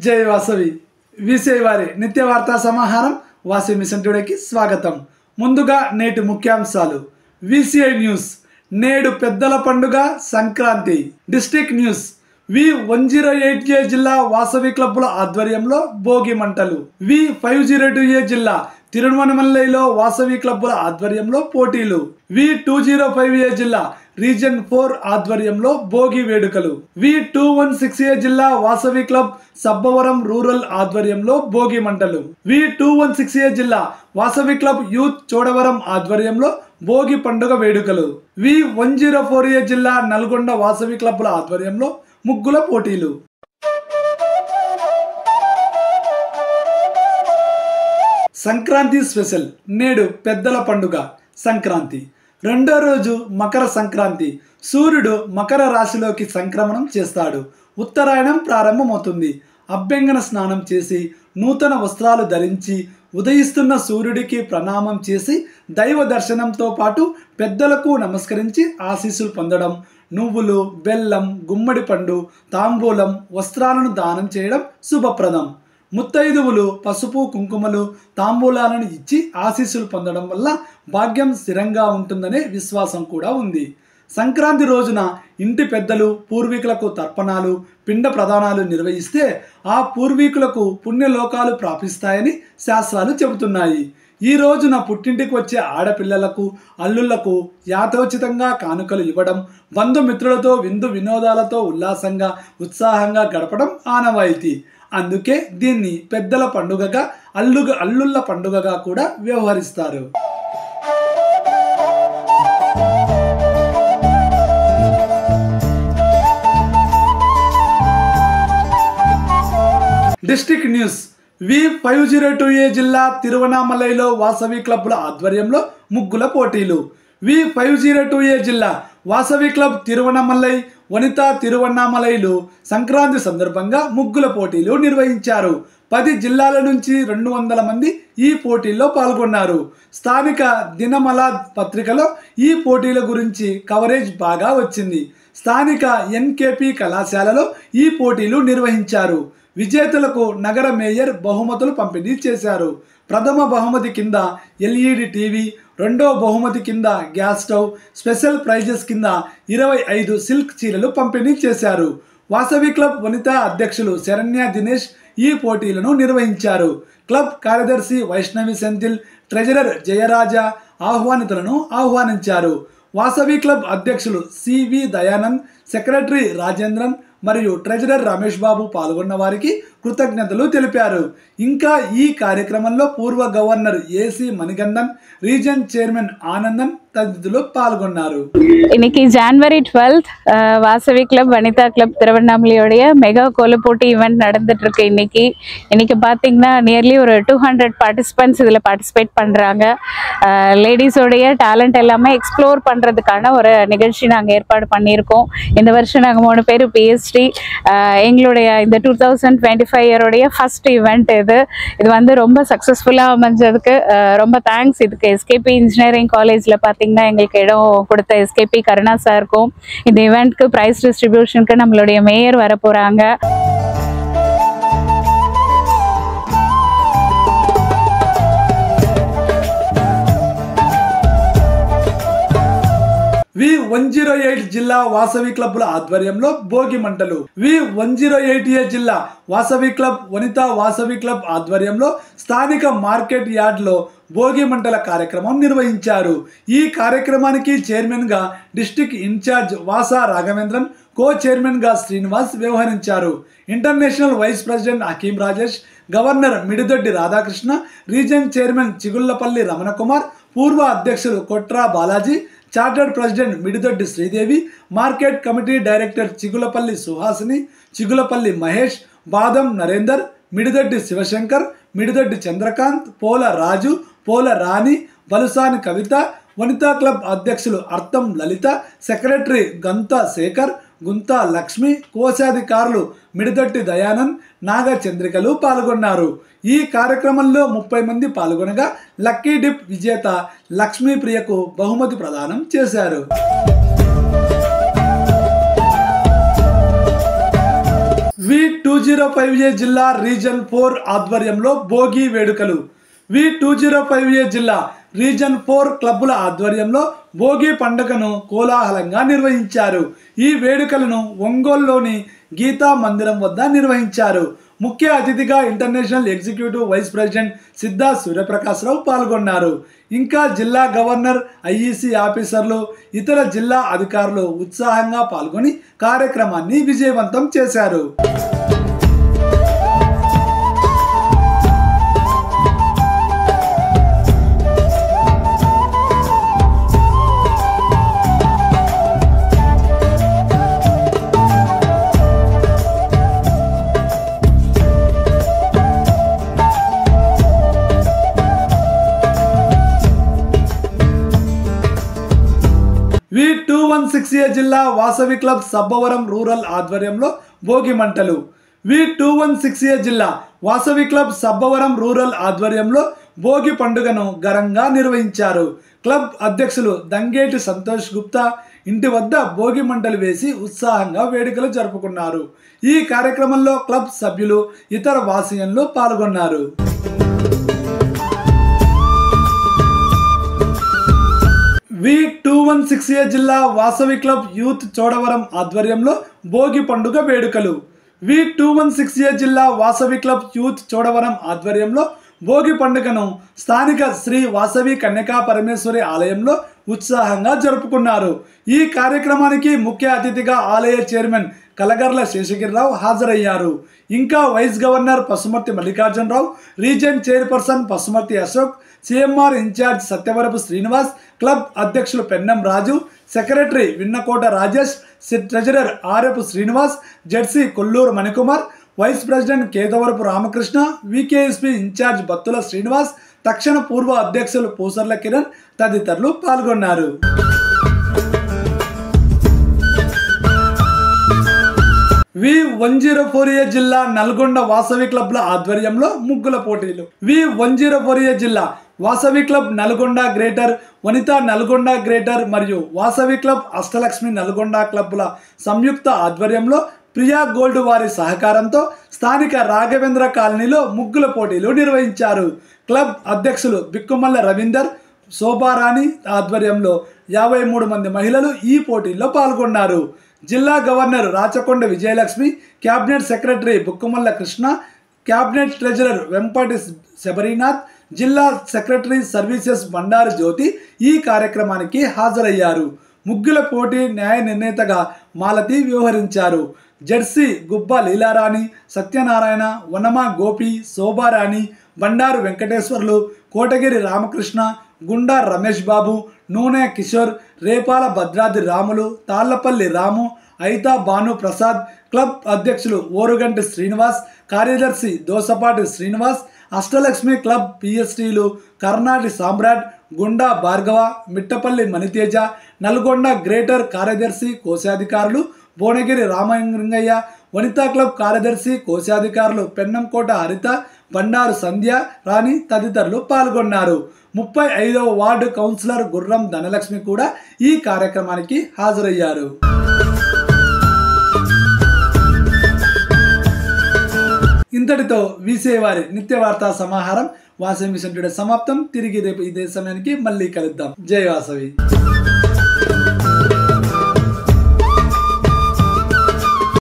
జై వాసవి వీసీఐ వారి నిత్య వార్తా సమాహారం వాసవి మిషన్ టుడేకి స్వాగతం. ముందుగా నేటి ముఖ్యాంశాలు. VCI news. నేడు పెద్దల పండుగ సంక్రాంతి. District news. V108A జిల్లా వాసవి క్లబ్బుల ఆధ్వర్యంలో భోగి మంటలు. V502A జిల్లా తిరువణమలైలో వాసవి క్లబ్బుల ఆధ్వర్యంలో పోటీలు. V205A జిల్లా రీజన్ 4 ఆధ్వర్యంలో భోగి వేడుకలు. V216A జిల్లా వాసవి క్లబ్ సబ్బవరం రూరల్ ఆధ్వర్యంలో భోగి మంటలు. V216A జిల్లా వాసవి క్లబ్ యూత్ చోడవరం ఆధ్వర్యంలో భోగి పండుగ వేడుకలు. V104A జిల్లా నల్గొండ వాసవి క్లబ్బుల ఆధ్వర్యంలో ముగ్గుల పోటీలు. సంక్రాంతి స్పెషల్. నేడు పెద్దల పండుగ సంక్రాంతి. రెండో రోజు మకర సంక్రాంతి. సూర్యుడు మకర రాశిలోకి సంక్రమణం చేస్తాడు. ఉత్తరాయణం ప్రారంభమవుతుంది. అభ్యంగన స్నానం చేసి నూతన వస్త్రాలు ధరించి ఉదయిస్తున్న సూర్యుడికి ప్రణామం చేసి దైవ దర్శనంతో పాటు పెద్దలకు నమస్కరించి ఆశీస్సులు పొందడం, నువ్వులు, బెల్లం, గుమ్మడి పండు, తాంబూలం, వస్త్రాలను దానం చేయడం శుభప్రదం. ముత్తైదువులు పసుపు కుంకుమలు తాంబూలాలను ఇచ్చి ఆశీస్సులు పొందడం వల్ల భాగ్యం స్థిరంగా ఉంటుందనే విశ్వాసం కూడా ఉంది. సంక్రాంతి రోజున ఇంటి పెద్దలు పూర్వీకులకు తర్పణాలు, పిండ ప్రదానాలు నిర్వహిస్తే ఆ పూర్వీకులకు పుణ్యలోకాలు ప్రాపిస్తాయని శాస్త్రాలు చెబుతున్నాయి. ఈ రోజున పుట్టింటికి వచ్చే ఆడపిల్లలకు, అల్లుళ్లకు యాథోచితంగా కానుకలు ఇవ్వడం, బంధుమిత్రులతో విందు వినోదాలతో ఉల్లాసంగా ఉత్సాహంగా గడపడం ఆనవాయితీ. అందుకే దీన్ని పెద్దల పండుగగా, అల్లుళ్ళ పండుగగా కూడా వ్యవహరిస్తారు. District news. V502A జిల్లా తిరువణమలైలో వాసవి క్లబ్బుల ఆధ్వర్యంలో ముగ్గుల పోటీలు. V502A జిల్లా వాసవి క్లబ్ తిరువణమలై, వనితా తిరువణమలైలు సంక్రాంతి సందర్భంగా ముగ్గుల పోటీలు నిర్వహించారు. 10 జిల్లాల నుంచి 200 మంది ఈ పోటీల్లో పాల్గొన్నారు. స్థానిక దినమలాద్ పత్రికలో ఈ పోటీల గురించి కవరేజ్ బాగా వచ్చింది. స్థానిక NKP కళాశాలలో ఈ పోటీలు నిర్వహించారు. విజేతలకు నగర మేయర్ బహుమతులు పంపిణీ చేశారు. ప్రథమ బహుమతి కింద LED టీవీ, రెండో బహుమతి కింద గ్యాస్ స్టవ్, స్పెషల్ ప్రైజెస్ కింద 25 సిల్క్ చీరలు పంపిణీ చేశారు. వాసవి క్లబ్ వనితా అధ్యక్షులు శరణ్య దినేష్ ఈ పోటీలను నిర్వహించారు. క్లబ్ కార్యదర్శి వైష్ణవి సెంథిల్, ట్రెజరర్ జయరాజ ఆహ్వానితులను ఆహ్వానించారు. వాసవి క్లబ్ అధ్యక్షులు CV దయానంద్, సెక్రటరీ రాజేంద్రన్ మరియు ట్రెజరర్ రమేష్ బాబు పాల్గొన్న వారికి కృతజ్ఞతలు తెలిపారు. ఇంకా ఈ కార్యక్రమంలో పూర్వ governor AC Manikandan, region chairman Anandan తదితరులు పాల్గొన్నారు. இன்னைக்கு January 12th Vasavi club Vanitha club திருவண்ணாமலையோடைய மெகா கோலப்போட்டி ஈவெண்ட் நடந்துட்டு இருக்கு. இன்னைக்கு பார்த்தீங்கன்னா நியர்லி ஒரு 200 பார்ட்டிசிபென்ட்ஸ் இதில் பார்ட்டிசிபேட் பண்ணுறாங்க. லேடிஸோடைய டேலண்ட் எல்லாமே எக்ஸ்ப்ளோர் பண்ணுறதுக்கான ஒரு நிகழ்ச்சி நாங்கள் ஏற்பாடு பண்ணியிருக்கோம். இந்த வருஷம் நாங்கள் 3 பேர் PhD. எங்களுடைய இந்த 2025 இயருடைய ஃபர்ஸ்ட் ஈவெண்ட் இது வந்து ரொம்ப சக்ஸஸ்ஃபுல்லாக அமைஞ்சதுக்கு ரொம்ப தேங்க்ஸ். இதுக்கு SKP இன்ஜினியரிங் காலேஜில் பார்த்தீங்கன்னா எங்களுக்கு இடம் கொடுத்த SKP கருணா சாருக்கும், இந்த ஈவெண்ட்க்கு ப்ரைஸ் டிஸ்ட்ரிபியூஷனுக்கு நம்மளுடைய மேயர் வர போகிறாங்க. V108 జిల్లా వాసవి క్లబ్బుల ఆధ్వర్యంలో భోగి మంటలు. V108A జిల్లా వాసవి క్లబ్ వనితా వాసవి క్లబ్ ఆధ్వర్యంలో స్థానిక మార్కెట్ యార్డ్లో భోగి మంటల కార్యక్రమం నిర్వహించారు. ఈ కార్యక్రమానికి చైర్మన్గా district incharge Vasa Raghavendran, co చైర్మన్గా శ్రీనివాస్ వ్యవహరించారు. International vice president Hakeem Rajesh, governor Mididoddi Radhakrishna, region chairman Chigullapalli Ramanakumar, పూర్వ అధ్యక్షులు Kotra Balaji, chartered president Mididoddi Sridevi, market committee director Chigulapalli Suhasini, Chigulapalli Mahesh, Badam Narender, Mididoddi Sivasankar, Mididoddi Chandrakanth, Pola Raju, Pola Rani, Balusani Kavitha, Vanitha club అధ్యక్షులు అర్థం లలిత, సెక్రటరీ గంతా శేఖర్, గుంతా లక్ష్మి, కోశాధికారులు మిడిదొట్టి దయానంద్, నాగచంద్రికలు పాల్గొన్నారు. ఈ కార్యక్రమంలో 30 మంది పాల్గొనగా లక్కీ డిప్ విజేత లక్ష్మీప్రియకు బహుమతి ప్రదానం చేశారు. V205A జిల్లా రీజన్ 4 ఆధ్వర్యంలో భోగి వేడుకలు. V205A జిల్లా రీజన్ 4 క్లబ్బుల ఆధ్వర్యంలో భోగి పండుగను కోలాహలంగా నిర్వహించారు. ఈ వేడుకలను ఒంగోలులోని గీతా మందిరం వద్ద నిర్వహించారు. ముఖ్య అతిథిగా international executive vice president Siddha Suryaprakashrao పాల్గొన్నారు. ఇంకా జిల్లా గవర్నర్, ఐఈసీ ఆఫీసర్లు, ఇతర జిల్లా అధికారులు ఉత్సాహంగా పాల్గొని కార్యక్రమాన్ని విజయవంతం చేశారు. V216A జిల్లా వాసవి క్లబ్ సబ్బవరం రూరల్ ఆధ్వర్యంలో భోగి మంటలు. V216A జిల్లా వాసవి క్లబ్ సబ్బవరం రూరల్ ఆధ్వర్యంలో భోగి పండుగను ఘనంగా నిర్వహించారు. క్లబ్ అధ్యక్షులు దంగేటి సంతోష్ గుప్తా ఇంటి వద్ద భోగి మంటలు వేసి ఉత్సాహంగా వేడుకలు జరుపుకున్నారు. ఈ కార్యక్రమంలో క్లబ్ సభ్యులు, ఇతర వాసియన్లు పాల్గొన్నారు. V216A జిల్లా వాసవి క్లబ్ యూత్ చోడవరం ఆధ్వర్యంలో భోగి పండుగ వేడుకలు. V216A జిల్లా వాసవి క్లబ్ యూత్ చోడవరం ఆధ్వర్యంలో భోగి పండుగను స్థానిక శ్రీ వాసవి కన్యకా పరమేశ్వరి ఆలయంలో ఉత్సాహంగా జరుపుకున్నారు. ఈ కార్యక్రమానికి ముఖ్య అతిథిగా ఆలయ చైర్మన్ కలగర్ల శేషగిరిరావు హాజరయ్యారు. ఇంకా vice governor Pasumarthi Mallikarjunarao, region chairperson Pasumarthi Ashok, CMR incharge Satyavarapu Srinivas, club అధ్యక్షులు Pennam Raju, secretary Vinnakota Rajesh, treasurer Arepu Srinivas, ZC Kolluru Manikumar, vice president Kedavarapu Ramakrishna, VKSP incharge Battula Srinivas, తక్షణ పూర్వ అధ్యక్షులు పూసర్ల కిరణ్ తదితరులు పాల్గొన్నారు. V104A జిల్లా నల్గొండ వాసవి క్లబ్ల ఆధ్వర్యంలో ముగ్గుల పోటీలు. V104A జిల్లా Vasavi club Nalgonda greater, Vanitha Nalgonda greater మరియు వాసవి క్లబ్ అష్టలక్ష్మి నల్గొండ క్లబ్ల సంయుక్త ఆధ్వర్యంలో ప్రియా గోల్డ్ వారి సహకారంతో స్థానిక రాఘవేంద్ర కాలనీలో ముగ్గుల పోటీలు నిర్వహించారు. క్లబ్ అధ్యక్షులు బిక్కుమల్ల రవీందర్, శోభారాణి ఆధ్వర్యంలో 53 మంది మహిళలు ఈ పోటీల్లో పాల్గొన్నారు. జిల్లా governor Rachakonda Vijayalakshmi, cabinet secretary Bukkumalla Krishna, cabinet treasurer Vempati Sabarinath, జిల్లా సెక్రటరీ సర్వీసెస్ బండారు జ్యోతి ఈ కార్యక్రమానికి హాజరయ్యారు. ముగ్గుల పోటీ న్యాయ నిర్ణేతగా మాలతి వ్యవహరించారు. జెర్సీ గుబ్బ లీలారాణి, సత్యనారాయణ, వనమా గోపి, శోభారాణి, బండారు వెంకటేశ్వర్లు, కోటగిరి రామకృష్ణ, గుండా రమేష్ బాబు, నూనె కిషోర్, రేపాల భద్రాద్రి రాములు, తాళ్లపల్లి రాము, ఐతా భాను ప్రసాద్, క్లబ్ అధ్యక్షులు ఓరుగంటి శ్రీనివాస్, కార్యదర్శి దోసపాటి శ్రీనివాస్, అష్టలక్ష్మి క్లబ్ పిఎస్టీలు కర్ణాటి సామ్రాట్, గుండా భార్గవ, మిట్టపల్లి మణితేజ, నల్గొండ గ్రేటర్ కార్యదర్శి కోశాధికారులు భువనగిరి రామలింగయ్య, వనితా క్లబ్ కార్యదర్శి కోశాధికారులు పెన్నంకోట హరిత, బండారు సంధ్య రాణి తదితరులు పాల్గొన్నారు. 35వ వార్డు కౌన్సిలర్ గుర్రం ధనలక్ష్మి కూడా ఈ కార్యక్రమానికి హాజరయ్యారు. ఇంతటితో వీసేవారి నిత్య వార్తా సమాహారం వాసవి మిషన్ టుడే సమాప్తం. తిరిగి రేపు ఇదే సమయానికి మళ్ళీ కలుద్దాం. జై వాసవి.